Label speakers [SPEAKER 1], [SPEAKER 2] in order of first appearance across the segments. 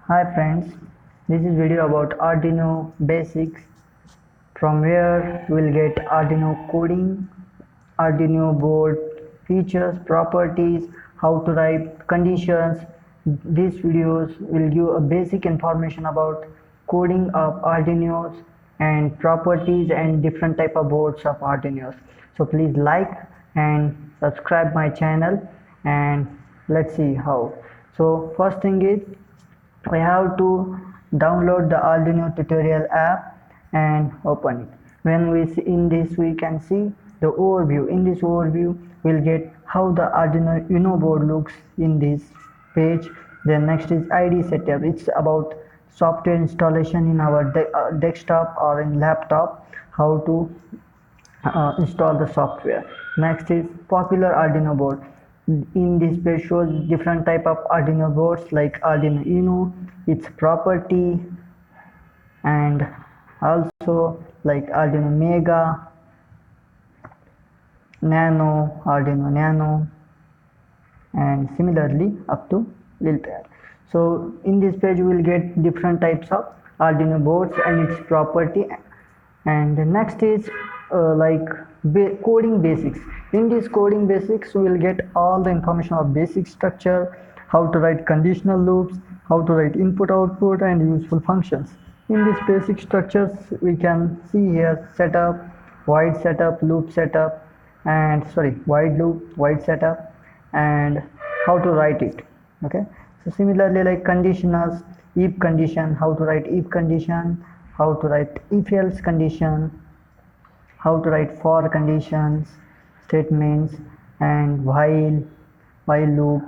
[SPEAKER 1] Hi friends, this is video about Arduino basics, from where we'll get Arduino coding, Arduino board features, properties, how to write conditions. These videos will give a basic information about coding of Arduinos and properties and different type of boards of Arduinos. So please like and subscribe my channel, and let's see how. So first thing is, we have to download the Arduino tutorial app and open it. When we see in this, we can see the overview. In this overview, we'll get how the Arduino Uno board looks in this page. Then next is ID setup. It's about software installation in our desktop or in laptop, how to install the software. Next is popular Arduino board. In this page shows different type of Arduino boards like Arduino Uno, its property, and also like Arduino Mega, Nano, Arduino Nano, and similarly up to Lilter. So in this page we will get different types of Arduino boards and its property. And the next is coding basics. In this coding basics we will get all the information of basic structure, how to write conditional loops, how to write input output, and useful functions. In these basic structures we can see here setup, void setup, loop setup, and void loop, void setup, and how to write it. Okay, so similarly like conditionals, if condition, how to write if condition, how to write if else condition, how to write for conditions, statements, and while loop,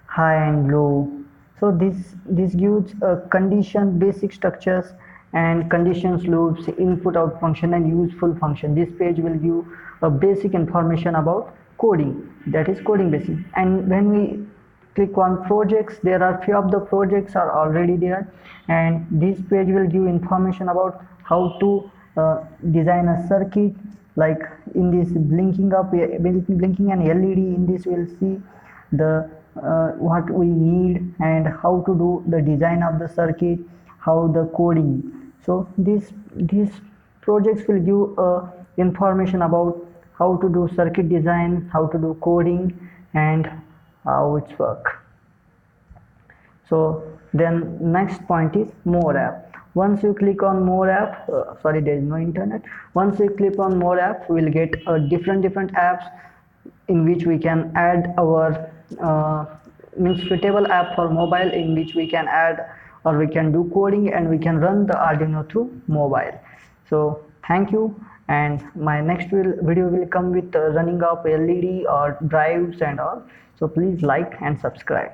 [SPEAKER 1] high and low. So this gives a condition basic structures and conditions loops, input out function, and useful function. This page will give a basic information about coding, that is coding basic. And when we click on projects, there are few of the projects are already there, and this page will give information about how to design a circuit. Like in this blinking an LED, in this we'll see the what we need and how to do the design of the circuit, how the coding. So these projects will give information about how to do circuit design, how to do coding, and how it's work. So then next point is more app. Once you click on more app, there is no internet. Once you click on more app, we will get different apps in which we can add our suitable app for mobile, in which we can add or we can do coding, and we can run the Arduino through mobile. So thank you, and my next video will come with running of LED or drives and all. So please like and subscribe.